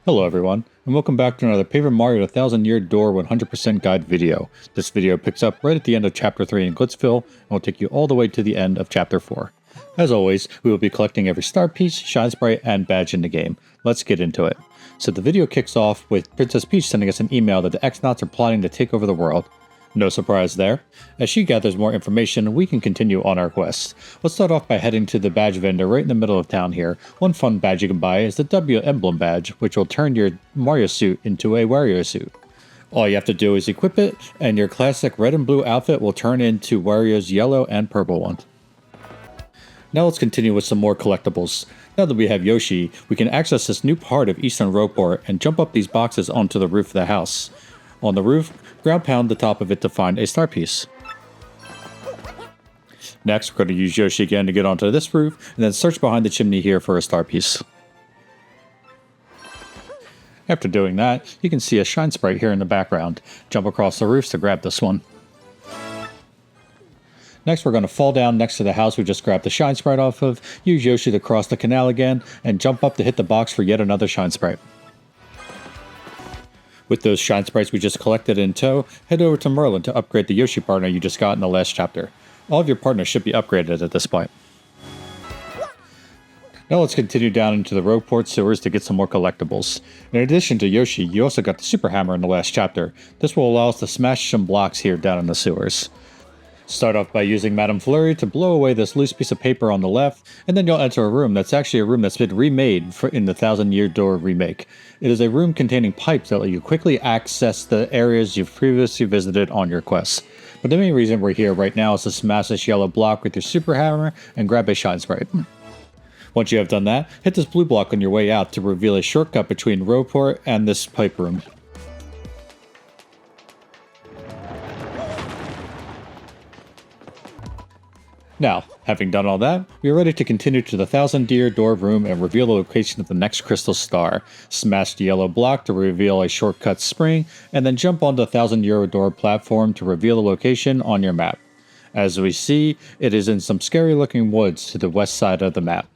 Hello everyone, and welcome back to another Paper Mario 1000 Year Door 100% Guide video. This video picks up right at the end of Chapter 3 in Glitzville, and will take you all the way to the end of Chapter 4. As always, we will be collecting every star piece, shine sprite, and badge in the game. Let's get into it. So the video kicks off with Princess Peach sending us an email that the X-Nauts are plotting to take over the world. No surprise there. As she gathers more information, we can continue on our quest. Let's start off by heading to the badge vendor right in the middle of town here. One fun badge you can buy is the W Emblem badge, which will turn your Mario suit into a Wario suit. All you have to do is equip it, and your classic red and blue outfit will turn into Wario's yellow and purple one. Now let's continue with some more collectibles. Now that we have Yoshi, we can access this new part of Eastern Rogueport and jump up these boxes onto the roof of the house. On the roof, ground pound the top of it to find a star piece. Next, we're going to use Yoshi again to get onto this roof, and then search behind the chimney here for a star piece. After doing that, you can see a shine sprite here in the background. Jump across the roofs to grab this one. Next, we're going to fall down next to the house we just grabbed the shine sprite off of, use Yoshi to cross the canal again, and jump up to hit the box for yet another shine sprite. With those shine sprites we just collected in tow, head over to Merlin to upgrade the Yoshi partner you just got in the last chapter. All of your partners should be upgraded at this point. Now let's continue down into the Rogueport sewers to get some more collectibles. In addition to Yoshi, you also got the Super Hammer in the last chapter. This will allow us to smash some blocks here down in the sewers. Start off by using Madame Flurry to blow away this loose piece of paper on the left, and then you'll enter a room that's actually a room that's been remade in the 1000 Year Door remake. It is a room containing pipes that let you quickly access the areas you've previously visited on your quest. But the main reason we're here right now is to smash this yellow block with your Super Hammer and grab a shine sprite. Once you have done that, hit this blue block on your way out to reveal a shortcut between Rogueport and this pipe room. Now, having done all that, we are ready to continue to the 1000 Year Door room and reveal the location of the next crystal star. Smash the yellow block to reveal a shortcut spring, and then jump onto the 1000 Year Door platform to reveal the location on your map. As we see, it is in some scary looking woods to the west side of the map.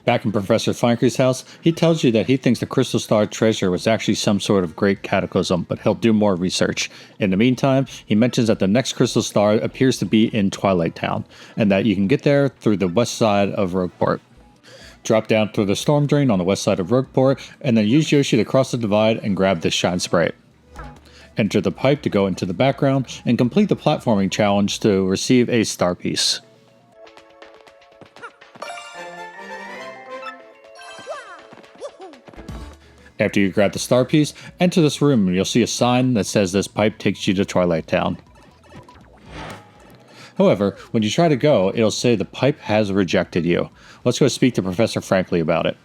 Back in Professor Feinkrie's house, he tells you that he thinks the Crystal Star treasure was actually some sort of great cataclysm, but he'll do more research. In the meantime, he mentions that the next Crystal Star appears to be in Twilight Town, and that you can get there through the west side of Rogueport. Drop down through the storm drain on the west side of Rogueport, and then use Yoshi to cross the divide and grab this shine sprite. Enter the pipe to go into the background, and complete the platforming challenge to receive a star piece. After you grab the star piece, enter this room and you'll see a sign that says this pipe takes you to Twilight Town. However, when you try to go, it'll say the pipe has rejected you. Let's go speak to Professor Frankly about it.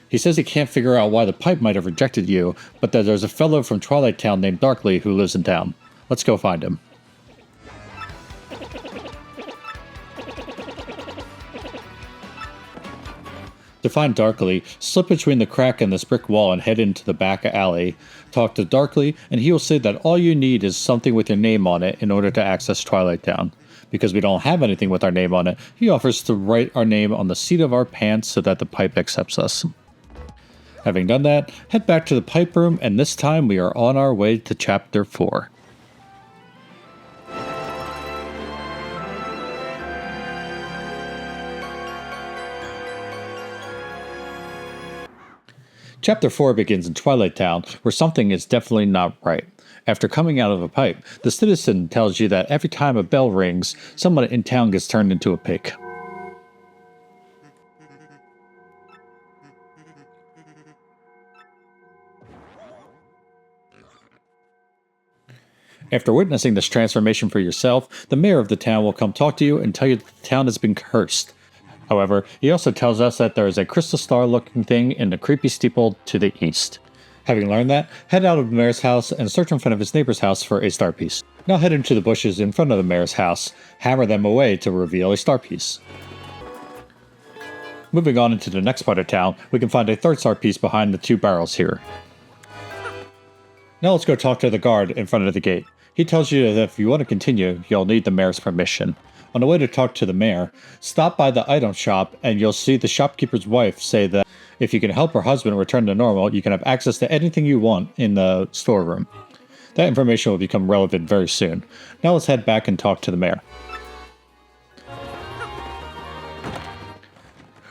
He says he can't figure out why the pipe might have rejected you, but that there's a fellow from Twilight Town named Darkly who lives in town. Let's go find him. To find Darkly, slip between the crack in this brick wall and head into the back alley. Talk to Darkly, and he will say that all you need is something with your name on it in order to access Twilight Town. Because we don't have anything with our name on it, he offers to write our name on the seat of our pants so that the pipe accepts us. Having done that, head back to the pipe room, and this time we are on our way to Chapter 4. Chapter 4 begins in Twilight Town, where something is definitely not right. After coming out of a pipe, the citizen tells you that every time a bell rings, someone in town gets turned into a pig. After witnessing this transformation for yourself, the mayor of the town will come talk to you and tell you that the town has been cursed. However, he also tells us that there is a crystal star looking thing in the creepy steeple to the east. Having learned that, head out of the mayor's house and search in front of his neighbor's house for a star piece. Now head into the bushes in front of the mayor's house, hammer them away to reveal a star piece. Moving on into the next part of town, we can find a third star piece behind the two barrels here. Now let's go talk to the guard in front of the gate. He tells you that if you want to continue, you'll need the mayor's permission. On the way to talk to the mayor, stop by the item shop and you'll see the shopkeeper's wife say that If you can help her husband return to normal, you can have access to anything you want in the storeroom. That information will become relevant very soon. Now let's head back and talk to the mayor.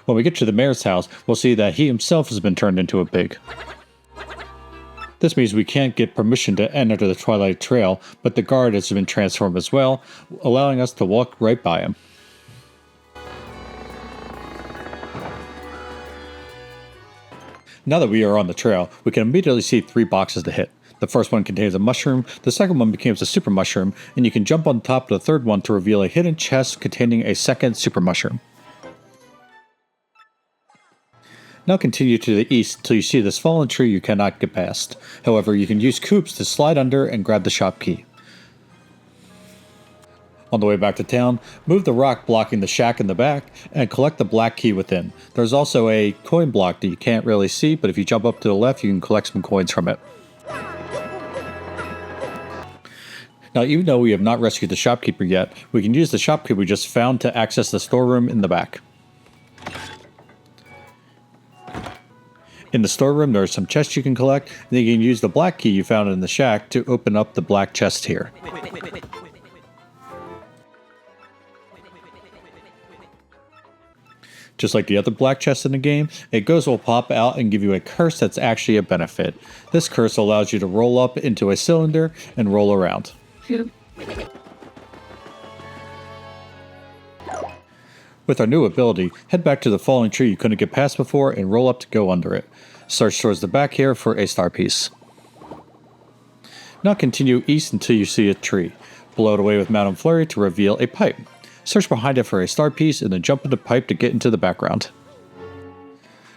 When we get to the mayor's house, we'll see that he himself has been turned into a pig. This means we can't get permission to enter the Twilight Trail, but the guard has been transformed as well, allowing us to walk right by him. Now that we are on the trail, we can immediately see 3 boxes to hit. The first one contains a mushroom, the second one becomes a super mushroom, and you can jump on top of the third one to reveal a hidden chest containing a second super mushroom. Now continue to the east until you see this fallen tree you cannot get past. However, you can use coops to slide under and grab the shop key. On the way back to town, move the rock blocking the shack in the back and collect the black key within. There's also a coin block that you can't really see, but if you jump up to the left, you can collect some coins from it. Now, even though we have not rescued the shopkeeper yet, we can use the shopkeeper we just found to access the storeroom in the back. In the storeroom, there are some chests you can collect, and then you can use the black key you found in the shack to open up the black chest here. Just like the other black chests in the game, a ghost will pop out and give you a curse that's actually a benefit. This curse allows you to roll up into a cylinder and roll around. With our new ability, head back to the falling tree you couldn't get past before and roll up to go under it. Search towards the back here for a star piece. Now continue east until you see a tree. Blow it away with Madame Flurry to reveal a pipe. Search behind it for a star piece and then jump in the pipe to get into the background.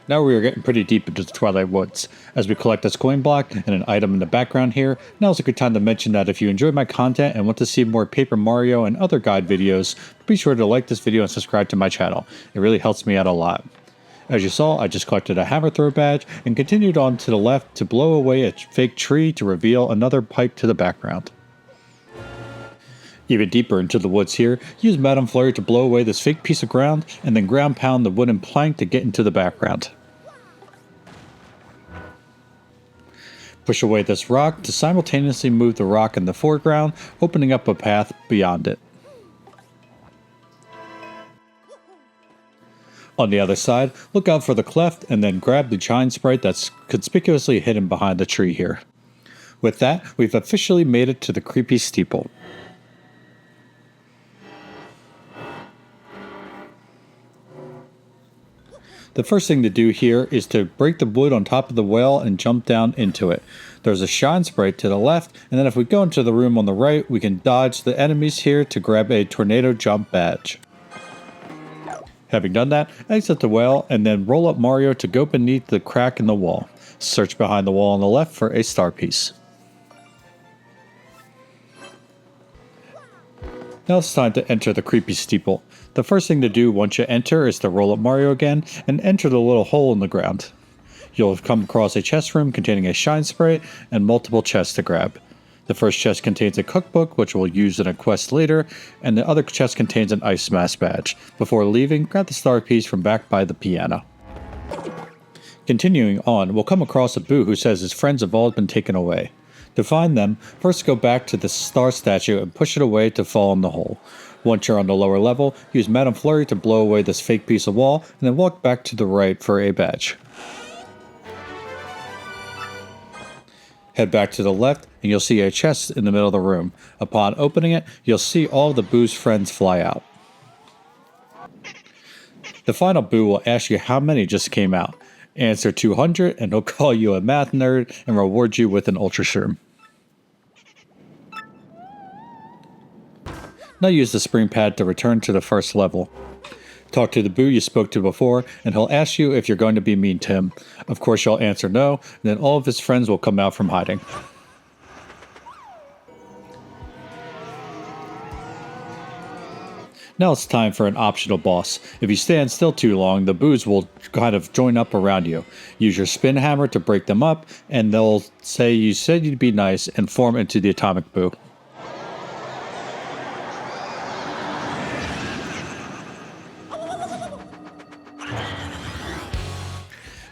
Now we are getting pretty deep into the Twilight Woods. As we collect this coin block and an item in the background here, now is a good time to mention that if you enjoy my content and want to see more Paper Mario and other guide videos, be sure to like this video and subscribe to my channel. It really helps me out a lot. As you saw, I just collected a hammer throw badge and continued on to the left to blow away a fake tree to reveal another pipe to the background. Even deeper into the woods here, use Madame Flurry to blow away this fake piece of ground and then ground pound the wooden plank to get into the background. Push away this rock to simultaneously move the rock in the foreground, opening up a path beyond it. On the other side, look out for the cleft and then grab the giant sprite that's conspicuously hidden behind the tree here. With that, we've officially made it to the creepy steeple. The first thing to do here is to break the wood on top of the well and jump down into it. There's a shine sprite to the left, and then if we go into the room on the right, we can dodge the enemies here to grab a tornado jump badge. Having done that, exit the well and then roll up Mario to go beneath the crack in the wall. Search behind the wall on the left for a star piece. Now it's time to enter the creepy steeple. The first thing to do once you enter is to roll up Mario again and enter the little hole in the ground. You'll come across a chest room containing a shine sprite and multiple chests to grab. The first chest contains a cookbook, which we'll use in a quest later, and the other chest contains an Ice Smash badge. Before leaving, grab the star piece from back by the piano. Continuing on, we'll come across a Boo who says his friends have all been taken away. To find them, first go back to the star statue and push it away to fall in the hole. Once you're on the lower level, use Madame Flurry to blow away this fake piece of wall, and then walk back to the right for a badge. Head back to the left, and you'll see a chest in the middle of the room. Upon opening it, you'll see all of the Boo's friends fly out. The final Boo will ask you how many just came out. Answer 200, and he'll call you a math nerd and reward you with an Ultra Shroom. Now use the spring pad to return to the first level. Talk to the Boo you spoke to before, and he'll ask you if you're going to be mean to him. Of course you'll answer no, and then all of his friends will come out from hiding. Now it's time for an optional boss. If you stand still too long, the Boos will kind of join up around you. Use your spin hammer to break them up, and they'll say you said you'd be nice and form into the Atomic Boo.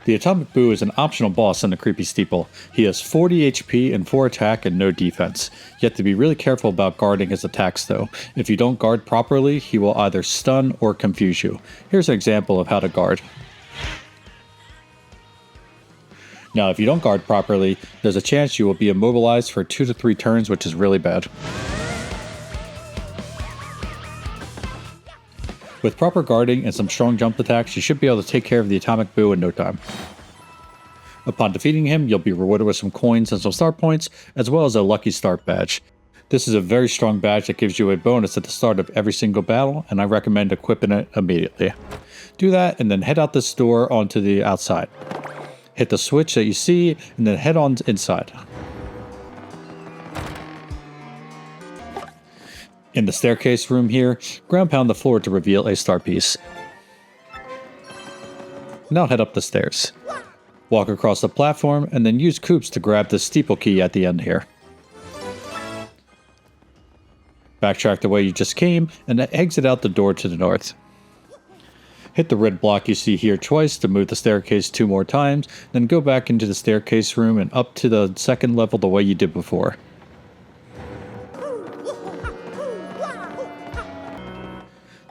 The The Atomic Boo is an optional boss in the Creepy Steeple. He has 40 HP and 4 attack and no defense. You have to be really careful about guarding his attacks though. If you don't guard properly, he will either stun or confuse you. Here's an example of how to guard. Now, if you don't guard properly, there's a chance you will be immobilized for 2 to 3 turns, which is really bad. With proper guarding and some strong jump attacks, you should be able to take care of the Atomic Boo in no time. Upon defeating him, you'll be rewarded with some coins and some star points, as well as a Lucky Start badge. This is a very strong badge that gives you a bonus at the start of every single battle, and I recommend equipping it immediately. Do that, and then head out this door onto the outside. Hit the switch that you see, and then head on inside. In the staircase room here, ground pound the floor to reveal a star piece. Now head up the stairs. Walk across the platform and then use Koops to grab the steeple key at the end here. Backtrack the way you just came and then exit out the door to the north. Hit the red block you see here twice to move the staircase 2 more times, then go back into the staircase room and up to the second level the way you did before.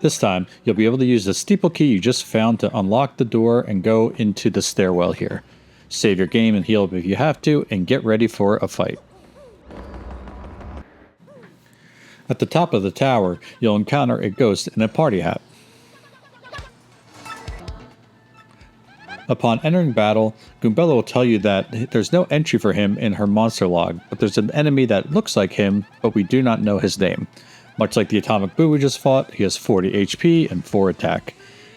This time, you'll be able to use the steeple key you just found to unlock the door and go into the stairwell here. Save your game and heal if you have to, and get ready for a fight. At the top of the tower, you'll encounter a ghost in a party hat. Upon entering battle, Goombella will tell you that there's no entry for him in her monster log, but there's an enemy that looks like him, but we do not know his name. Much like the Atomic Boo we just fought, he has 40 HP and 4 attack.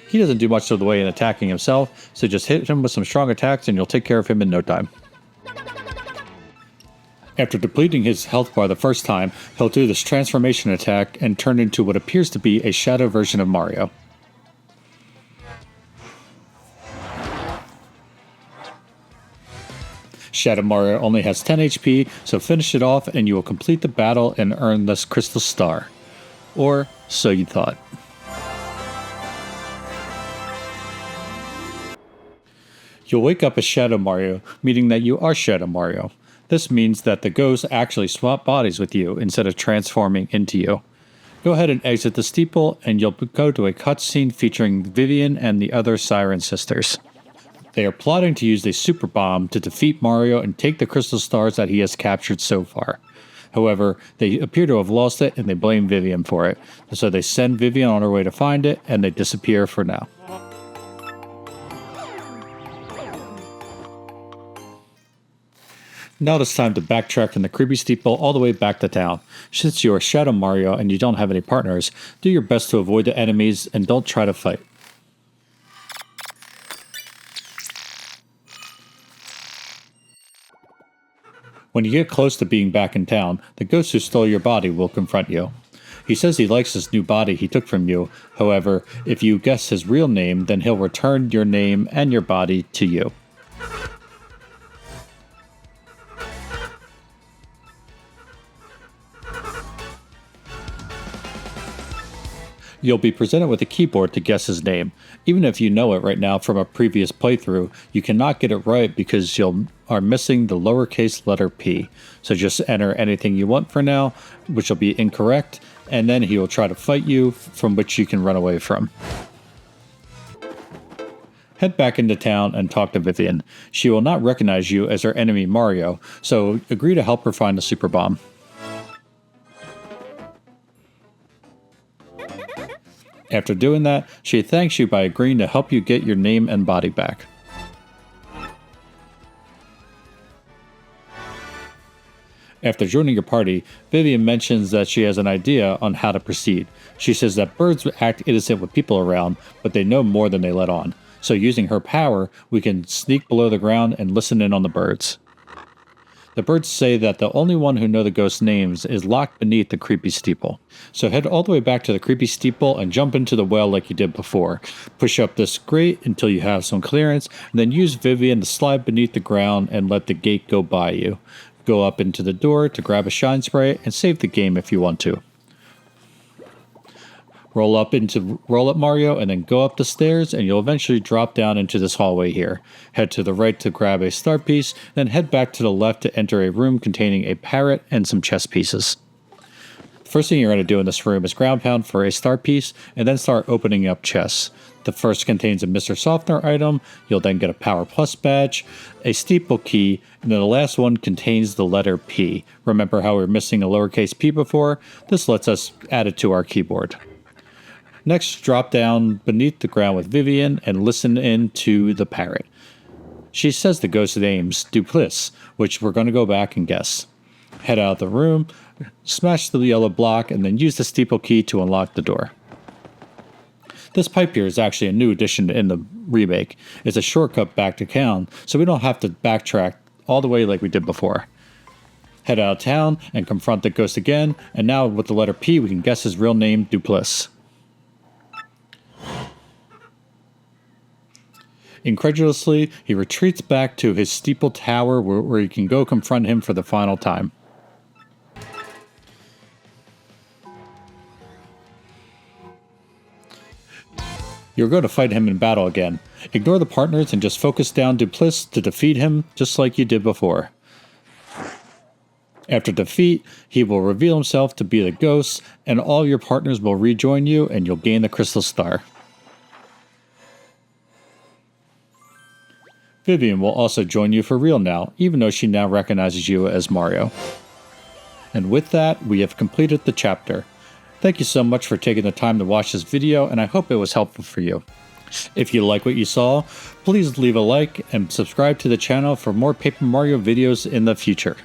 He doesn't do much of the way in attacking himself, so just hit him with some strong attacks and you'll take care of him in no time. After depleting his health bar the first time, he'll do this transformation attack and turn into what appears to be a shadow version of Mario. Shadow Mario only has 10 HP, so finish it off and you will complete the battle and earn this Crystal Star. Or, so you thought. You'll wake up as Shadow Mario, meaning that you are Shadow Mario. This means that the ghosts actually swap bodies with you instead of transforming into you. Go ahead and exit the steeple and you'll go to a cutscene featuring Vivian and the other Siren sisters. They are plotting to use a super bomb to defeat Mario and take the crystal stars that he has captured so far. However, they appear to have lost it and they blame Vivian for it. So they send Vivian on her way to find it and they disappear for now. Now it's time to backtrack from the Creepy Steeple all the way back to town. Since you are Shadow Mario and you don't have any partners, do your best to avoid the enemies and don't try to fight. When you get close to being back in town, the ghost who stole your body will confront you. He says he likes this new body he took from you. However, if you guess his real name, then he'll return your name and your body to you. You'll be presented with a keyboard to guess his name. Even if you know it right now from a previous playthrough, you cannot get it right because you are missing the lowercase letter P. So just enter anything you want for now, which will be incorrect, and then he will try to fight you, from which you can run away from. Head back into town and talk to Vivian. She will not recognize you as her enemy Mario, so agree to help her find the super bomb. After doing that, she thanks you by agreeing to help you get your name and body back. After joining your party, Vivian mentions that she has an idea on how to proceed. She says that birds act innocent with people around, but they know more than they let on. So using her power, we can sneak below the ground and listen in on the birds. The birds say that the only one who know the ghost's names is locked beneath the Creepy Steeple. So head all the way back to the Creepy Steeple and jump into the well like you did before. Push up this grate until you have some clearance, and then use Vivian to slide beneath the ground and let the gate go by you. Go up into the door to grab a shine spray and save the game if you want to. Roll up Mario and then go up the stairs and you'll eventually drop down into this hallway here. Head to the right to grab a star piece, then head back to the left to enter a room containing a parrot and some chess pieces. The first thing you're going to do in this room is ground pound for a star piece and then start opening up chests. The first contains a Mr. Softener item, you'll then get a Power Plus badge, a steeple key, and then the last one contains the letter P. Remember how we were missing a lowercase p before? This lets us add it to our keyboard. Next, drop down beneath the ground with Vivian and listen in to the parrot. She says the ghost name's Dupliss, which we're going to go back and guess. Head out of the room, smash the yellow block, and then use the steeple key to unlock the door. This pipe here is actually a new addition in the remake. It's a shortcut back to town, so we don't have to backtrack all the way like we did before. Head out of town and confront the ghost again, and now with the letter P we can guess his real name, Dupliss. Incredulously, he retreats back to his steeple tower where you can go confront him for the final time. You're going to fight him in battle again. Ignore the partners and just focus down Dupliss to defeat him just like you did before. After defeat, he will reveal himself to be the ghost and all your partners will rejoin you and you'll gain the Crystal Star. Vivian will also join you for real now, even though she now recognizes you as Mario. And with that, we have completed the chapter. Thank you so much for taking the time to watch this video, and I hope it was helpful for you. If you like what you saw, please leave a like and subscribe to the channel for more Paper Mario videos in the future.